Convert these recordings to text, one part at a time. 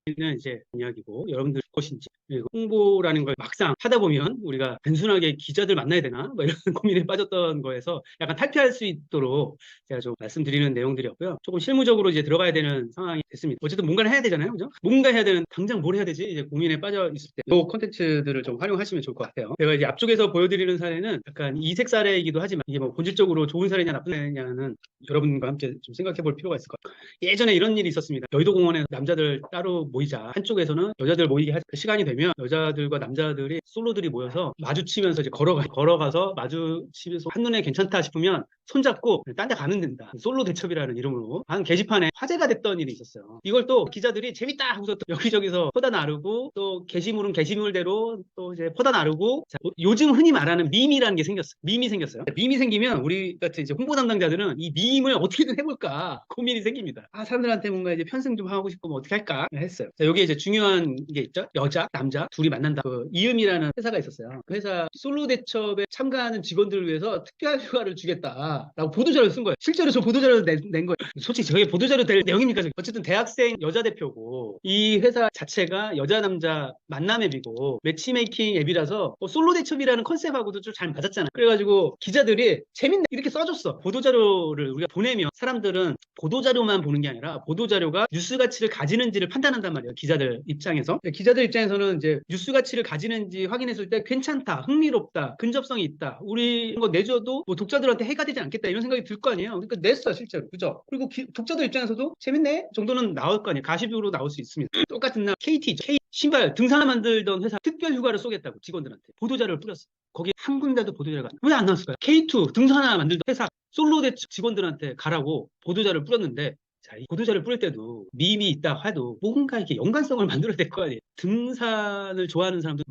는 이제 이야기고 여러분들 무엇인지 그리고 홍보라는 걸 막상 하다 보면 우리가 단순하게 기자들 만나야 되나 뭐 이런 고민에 빠졌던 거에서 약간 탈피할 수 있도록 제가 좀 말씀드리는 내용들이었고요. 조금 실무적으로 이제 들어가야 되는 상황이 됐습니다. 어쨌든 뭔가를 해야 되잖아요, 그죠? 뭔가 해야 되는 당장 뭘 해야 되지 이제 고민에 빠져 있을 때 이 콘텐츠들을 좀 활용하시면 좋을 것 같아요. 제가 이제 앞쪽에서 보여드리는 사례는 약간 이색 사례이기도 하지만 이게 뭐 본질적으로 좋은 사례냐 나쁜 사례냐는 여러분과 함께 좀 생각해 볼 필요가 있을 것 같아요. 예전에 이런 일이 있었습니다. 여의도 공원에 남자들 따로 모이자. 한쪽에서는 여자들 모이게 할 시간이 되면 여자들과 남자들이 솔로들이 모여서 마주치면서 이제 걸어가서 마주치면서 한눈에 괜찮다 싶으면 손잡고 딴 데 가면 된다. 솔로 대첩이라는 이름으로 한 게시판에 화제가 됐던 일이 있었어요. 이걸 또 기자들이 재밌다 하고서 또 여기저기서 퍼다 나르고 또 게시물은 게시물대로 또 이제 퍼다 나르고 자, 요즘 흔히 말하는 밈이라는 게 생겼어요. 밈이 생겼어요. 밈이 생기면 우리 같은 이제 홍보 담당자들은 이 밈을 어떻게든 해볼까 고민이 생깁니다. 아, 사람들한테 뭔가 이제 편승 좀 하고 싶고 뭐 어떻게 할까 했어요. 자, 여기에 이제 중요한 게 있죠. 여자, 남자 둘이 만난다. 그 이음이라는 회사가 있었어요. 그 회사 솔로 대첩에 참가하는 직원들을 위해서 특별 휴가를 주겠다라고 보도자료를 쓴 거예요. 실제로 저 보도자료를 낸 거예요. 솔직히 저게 보도자료 될 내용입니까? 어쨌든 대학생 여자 대표고 이 회사 자체가 여자 남자 만남 앱이고 매치메이킹 앱이라서 솔로 대첩이라는 컨셉하고도 좀 잘 맞았잖아요. 그래가지고 기자들이 재밌네 이렇게 써줬어. 보도자료를 우리가 보내면 사람들은 보도자료만 보는 게 아니라 보도자료가 뉴스 가치를 가지는지를 판단한단 말이에요. 기자들 입장에서. 기자들 입장에서는 이제 뉴스 가치를 가지는지 확인했을 때 괜찮다, 흥미롭다, 근접성이 있다. 우리 이거 내줘도 뭐 독자들한테 해가 되지 않겠다 이런 생각이 들 거 아니에요. 그러니까 냈어 실제로. 그죠? 그리고 독자들 입장에서도 재밌네 정도는 나올 거 아니에요. 가십으로 나올 수 있습니다. 똑같은 날 KT, 신발 등산화 만들던 회사 특별 휴가를 쏘겠다고 직원들한테 보도자료를 뿌렸어. 거기 한 군데도 보도자료가 왜 안 나왔을까요? K2 등산화 만들던 회사 솔로 대 직원들한테 가라고 보도자료를 뿌렸는데 자, 이 보도자료를 뿌릴 때도 밈이 있다 해도 뭔가 이렇게 연관성을 만들어야 될 거 아니에요. 등산을 좋아하는 사람들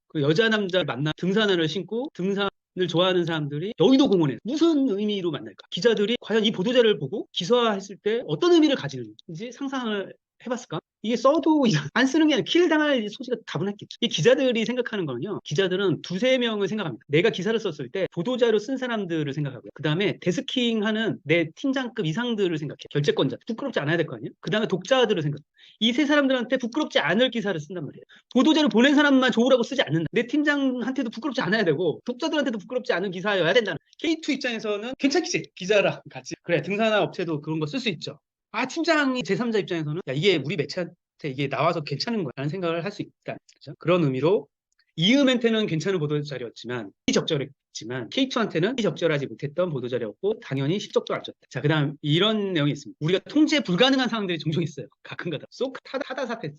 그 여자 남자 만나 등산화를 신고 등산을 좋아하는 사람들이 여의도 공원에 무슨 의미로 만날까? 기자들이 과연 이 보도자료를 보고 기사화했을 때 어떤 의미를 가지는지 상상을 해봤을까? 이게 써도 안 쓰는 게 아니라 킬 당할 소지가 다분했겠죠. 이 기자들이 생각하는 거는요. 기자들은 두세 명을 생각합니다. 내가 기사를 썼을 때 보도자료 쓴 사람들을 생각하고요. 그 다음에 데스킹하는 내 팀장급 이상들을 생각해. 결재권자. 부끄럽지 않아야 될 거 아니에요? 그 다음에 독자들을 생각해. 이 세 사람들한테 부끄럽지 않을 기사를 쓴단 말이에요. 보도자료 보낸 사람만 좋으라고 쓰지 않는다. 내 팀장한테도 부끄럽지 않아야 되고 독자들한테도 부끄럽지 않은 기사여야 된다는. K2 입장에서는 괜찮겠지. 기자랑 같이. 그래 등산화 업체도 그런 거 쓸 수 있죠. 아 팀장이 제3자 입장에서는 야, 이게 우리 매체한테 이게 나와서 괜찮은 거야 라는 생각을 할 수 있다. 그렇죠? 그런 의미로 이음한테는 괜찮은 보도자료였지만 적절했지만 K2한테는 적절하지 못했던 보도자료였고 당연히 실적도 안 좋다. 자, 그다음 이런 내용이 있습니다. 우리가 통제 불가능한 상황들이 종종 있어요. 가끔가다. 쏙 사다 사태.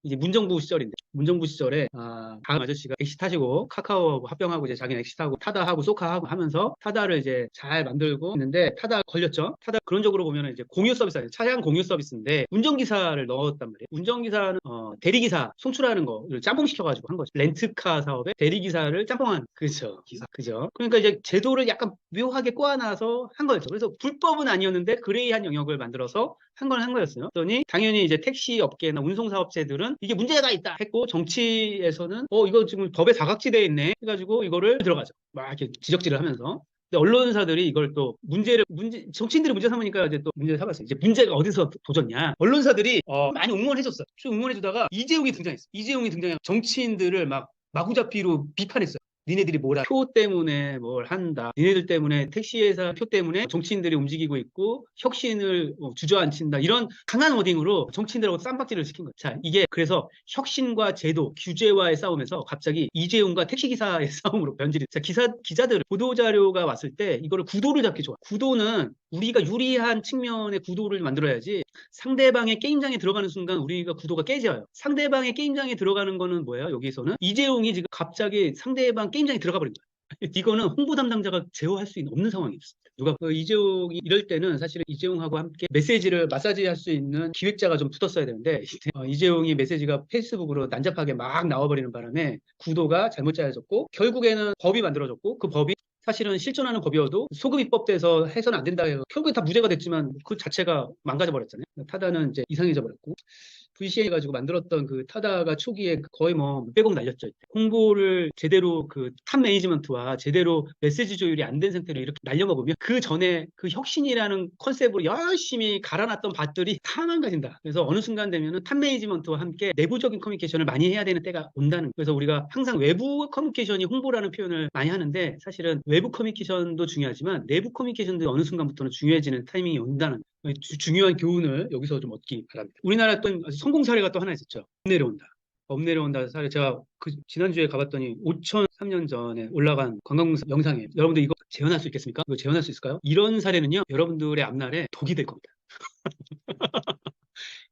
이제 문정부 시절인데 문정부 시절에 강 아저씨가 엑시 타시고 카카오하고 합병하고 이제 자기는 엑시타고 타다하고 소카하고 하면서 타다를 이제 잘 만들고 있는데 타다 걸렸죠. 타다 그런적으로 보면 이제 공유 서비스 아니에요. 차량 공유 서비스인데 운전기사를 넣었단 말이에요. 운전기사는 대리기사 송출하는 거를 짬뽕시켜가지고 한 거죠. 렌트카 사업에 대리기사를 짬뽕한 그죠. 기사 그죠. 그러니까 이제 제도를 약간 묘하게 꼬아놔서 한 거였죠. 그래서 불법은 아니었는데 그레이한 영역을 만들어서 한 건 한 거였어요. 그랬더니 당연히 이제 택시 업계나 운송사업체들은 이게 문제가 있다 했고 정치에서는 이거 지금 법에 사각지대에 있네 해가지고 이거를 들어가죠. 막 이렇게 지적질을 하면서. 근데 언론사들이 이걸 또 정치인들이 문제 삼으니까 이제 또 문제 삼았어요. 이제 문제가 어디서 도졌냐? 언론사들이 많이 응원해줬어요. 쭉 응원해주다가 이재용이 등장했어요. 이재용이 등장해 정치인들을 막 마구잡이로 비판했어요. 니네들이 뭐라 표 때문에 뭘 한다. 니네들 때문에 택시회사 표 때문에 정치인들이 움직이고 있고 혁신을 주저앉힌다. 이런 강한 워딩으로 정치인들하고 쌈박질을 시킨 거예요. 자, 이게 그래서 혁신과 제도, 규제와의 싸움에서 갑자기 이재용과 택시기사의 싸움으로 변질이. 자, 기자들 보도자료가 왔을 때 이거를 구도를 잡기 좋아. 구도는 우리가 유리한 측면의 구도를 만들어야지 상대방의 게임장에 들어가는 순간 우리가 구도가 깨져요. 상대방의 게임장에 들어가는 거는 뭐예요? 여기서는 이재용이 지금 갑자기 상대방 게임장에 들어가 버린 거예요. 이거는 홍보 담당자가 제어할 수 없는 상황이었습니다. 누가 이재용이 이럴 때는 사실은 이재용하고 함께 메시지를 마사지할 수 있는 기획자가 좀 붙었어야 되는데 이재용이 메시지가 페이스북으로 난잡하게 막 나와버리는 바람에 구도가 잘못 짜여졌고 결국에는 법이 만들어졌고 그 법이 사실은 실존하는 법이어도 소급 입법돼서 해서는 안 된다 해서 결국에 다 무죄가 됐지만 그 자체가 망가져 버렸잖아요. 타다는 이제 이상해져 버렸고 VCA 가지고 만들었던 그 타다가 초기에 거의 뭐 몇백억 날렸죠. 홍보를 제대로 그 탑 매니지먼트와 제대로 메시지 조율이 안 된 상태로 이렇게 날려먹으면 그 전에 그 혁신이라는 컨셉으로 열심히 갈아놨던 밭들이 다 망가진다. 그래서 어느 순간 되면은 탑 매니지먼트와 함께 내부적인 커뮤니케이션을 많이 해야 되는 때가 온다는. 그래서 우리가 항상 외부 커뮤니케이션이 홍보라는 표현을 많이 하는데 사실은 외부 커뮤니케이션도 중요하지만 내부 커뮤니케이션도 어느 순간부터는 중요해지는 타이밍이 온다는 중요한 교훈을 여기서 좀 얻기 바랍니다. 우리나라 또 성공 사례가 또 하나 있었죠. 업 내려온다. 업 내려온다 사례 제가 그 지난주에 가봤더니 5,003년 전에 올라간 관광 영상에 여러분들 이거 재현할 수 있겠습니까? 이거 재현할 수 있을까요? 이런 사례는요 여러분들의 앞날에 독이 될 겁니다.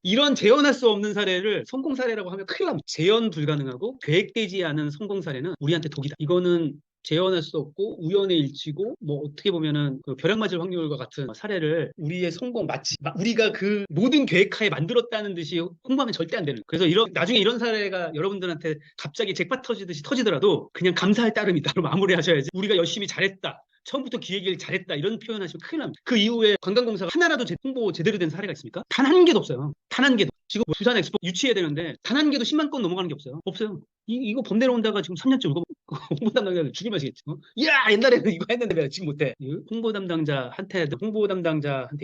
이런 재현할 수 없는 사례를 성공 사례라고 하면 큰일 납니다. 재현 불가능하고 계획되지 않은 성공 사례는 우리한테 독이다. 이거는 재현할 수 없고 우연의 일치고 뭐 어떻게 보면은 그 벼락 맞을 확률과 같은 사례를 우리의 성공 마치 우리가 그 모든 계획하에 만들었다는 듯이 홍보하면 절대 안 되는. 그래서 나중에 이런 사례가 여러분들한테 갑자기 잭팟 터지듯이 터지더라도 그냥 감사할 따름이다로 마무리하셔야지. 우리가 열심히 잘했다. 처음부터 기획을 잘했다 이런 표현하시면 큰일 납니다. 그 이후에 관광공사가 하나라도 홍보 제대로 된 사례가 있습니까? 단 한 개도 없어요. 단 한 개도. 지금 부산 엑스포 유치해야 되는데 단 한 개도 10만 건 넘어가는 게 없어요. 없어요. 이거 범 내려온다가 지금 3년째 홍보 담당자들 죽일 맛이겠지. 야 옛날에는 이거 했는데 왜 지금 못해. 홍보 담당자한테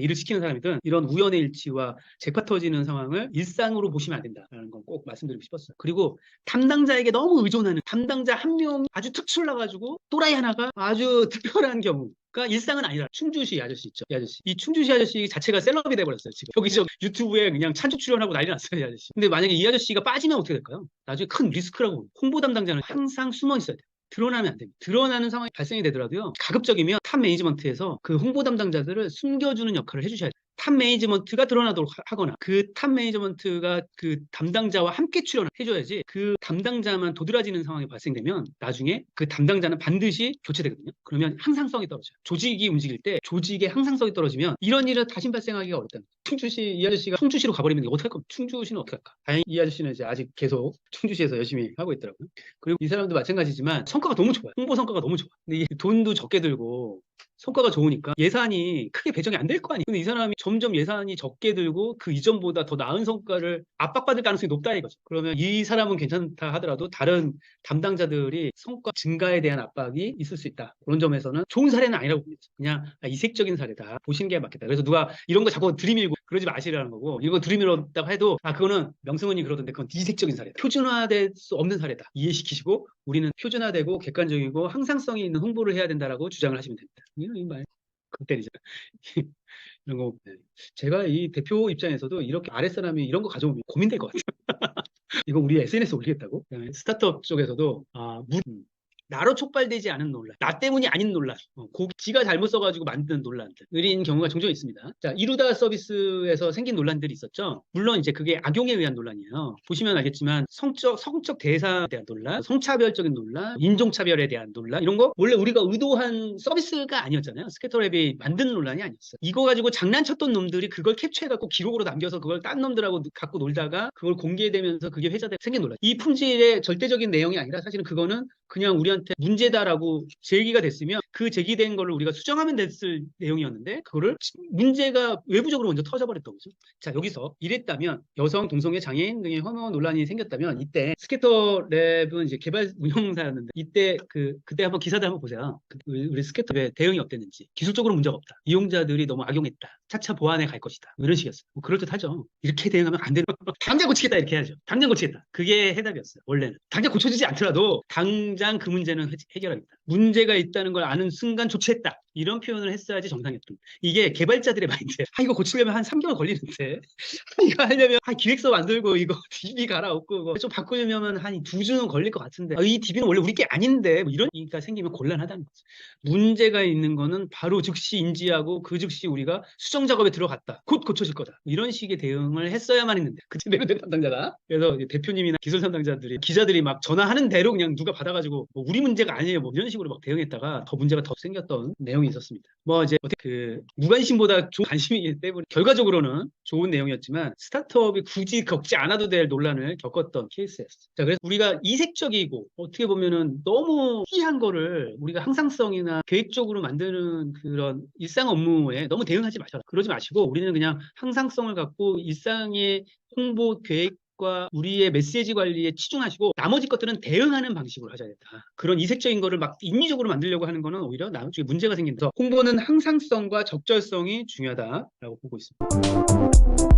일을 시키는 사람이든 이런 우연의 일치와 잭팟 터지는 상황을 일상으로 보시면 안 된다라는 건 꼭 말씀드리고 싶었어요. 그리고 담당자에게 너무 의존하는 담당자 한 명이 아주 특출나가지고 또라이 하나가 아주 특별한 경우가 일상은 아니라. 충주시 아저씨 있죠. 이 아저씨. 이 충주시 아저씨 자체가 셀럽이 돼버렸어요. 지금 여기서 유튜브에 그냥 찬조 출연하고 난리 났어요. 이 아저씨. 근데 만약에 이 아저씨가 빠지면 어떻게 될까요? 나중에 큰 리스크라고. 홍보 담당자는 항상 숨어 있어야 돼요. 드러나면 안 됩니다. 드러나는 상황이 발생이 되더라도요. 가급적이면 탑 매니지먼트에서 그 홍보 담당자들을 숨겨주는 역할을 해주셔야 돼요. 탑 매니지먼트가 드러나도록 하거나 그 탑 매니지먼트가 그 담당자와 함께 출연을 해줘야지 그 담당자만 도드라지는 상황이 발생되면 나중에 그 담당자는 반드시 교체되거든요. 그러면 항상성이 떨어져요. 조직이 움직일 때 조직의 항상성이 떨어지면 이런 일은 다시 발생하기가 어렵다는 거예요. 충주시 이 아저씨가 충주시로 가버리면 어떡할 겁니까? 충주시는 어떡할까? 다행히 이 아저씨는 이제 아직 계속 충주시에서 열심히 하고 있더라고요. 그리고 이 사람도 마찬가지지만 성과가 너무 좋아요. 홍보 성과가 너무 좋아. 근데 돈도 적게 들고 성과가 좋으니까 예산이 크게 배정이 안 될 거 아니에요. 근데 이 사람이 점점 예산이 적게 들고 그 이전보다 더 나은 성과를 압박받을 가능성이 높다 이거죠. 그러면 이 사람은 괜찮다 하더라도 다른 담당자들이 성과 증가에 대한 압박이 있을 수 있다. 그런 점에서는 좋은 사례는 아니라고 봅니다. 그냥 이색적인 사례다. 보시는 게 맞겠다. 그래서 누가 이런 거 자꾸 들이밀고 그러지 마시라는 거고 이거 들이밀었다고 해도 그거는 명승훈이 그러던데 그건 이색적인 사례다. 표준화될 수 없는 사례다. 이해시키시고 우리는 표준화되고 객관적이고 항상성이 있는 홍보를 해야 된다라고 주장을 하시면 됩니다. 이 말 극대리죠. 이런 거 제가 이 대표 입장에서도 이렇게 아랫사람이 이런 거 가져오면 고민될 것 같아요. 이거 우리 SNS 올리겠다고? 스타트업 쪽에서도 나로 촉발되지 않은 논란, 나 때문이 아닌 논란, 지가 잘못 써가지고 만드는 논란들인 경우가 종종 있습니다. 자, 이루다 서비스에서 생긴 논란들이 있었죠. 물론 이제 그게 악용에 의한 논란이에요. 보시면 알겠지만 성적 대상에 대한 논란, 성차별적인 논란, 인종차별에 대한 논란 이런 거 원래 우리가 의도한 서비스가 아니었잖아요. 스케터랩이 만든 논란이 아니었어요. 이거 가지고 장난쳤던 놈들이 그걸 캡처해갖고 기록으로 남겨서 그걸 딴 놈들하고 갖고 놀다가 그걸 공개되면서 그게 회자돼 생긴 논란. 이 품질의 절대적인 내용이 아니라 사실은 그거는 그냥 우리한테 문제다라고 제기가 됐으면 그 제기된 걸로 우리가 수정하면 됐을 내용이었는데 그거를 문제가 외부적으로 먼저 터져버렸던 거죠. 자, 여기서 이랬다면 여성, 동성애, 장애인 등의 혐오 논란이 생겼다면 이때 스케터랩은 이제 개발 운영사였는데 이때 그때 한번 기사들 한번 보세요. 우리 스케터랩의 대응이 어땠는지. 기술적으로 문제가 없다. 이용자들이 너무 악용했다. 차차 보완해 갈 것이다. 이런 식이었어요. 그럴듯하죠. 이렇게 대응하면 안 되는 당장 고치겠다 이렇게 해야죠. 당장 고치겠다. 그게 해답이었어요. 원래는. 당장 고쳐지지 않더라도 당장 그 문제는 해결합니다. 문제가 있다는 걸 아는 순간 조치했다. 이런 표현을 했어야지 정상이었던. 이게 개발자들의 마인드. 이거 고치려면 한 3개월 걸리는데 이거 하려면 기획서 만들고 이거 DB 갈아엎고 좀 바꾸려면 한 2주는 걸릴 것 같은데 이 DB는 원래 우리 게 아닌데 뭐 이런 얘기가 생기면 곤란하다는 거죠. 문제가 있는 거는 바로 즉시 인지하고 그 즉시 우리가 수정 작업에 들어갔다. 곧 고쳐질 거다. 이런 식의 대응을 했어야만 했는데 그때 내가 담당자가 그래서 대표님이나 기술 담당자들이 기자들이 막 전화하는 대로 그냥 누가 받아가지고 가지고 뭐 우리 문제가 아니에요. 뭐 이런 식으로 막 대응했다가 더 문제가 더 생겼던 내용이 있었습니다. 뭐 이제 어떻게 그 무관심보다 좋은 관심이기 때문에 결과적으로는 좋은 내용이었지만 스타트업이 굳이 겪지 않아도 될 논란을 겪었던 케이스였어요. 자, 그래서 우리가 이색적이고 어떻게 보면은 너무 희한 거를 우리가 항상성이나 계획적으로 만드는 그런 일상 업무에 너무 대응하지 마셔라. 그러지 마시고 우리는 그냥 항상성을 갖고 일상의 홍보 계획과 우리의 메시지 관리에 치중하시고 나머지 것들은 대응하는 방식으로 하셔야 된다. 그런 이색적인 거를 막 인위적으로 만들려고 하는 거는 오히려 나중에 문제가 생긴다. 홍보는 항상성과 적절성이 중요하다라고 보고 있습니다.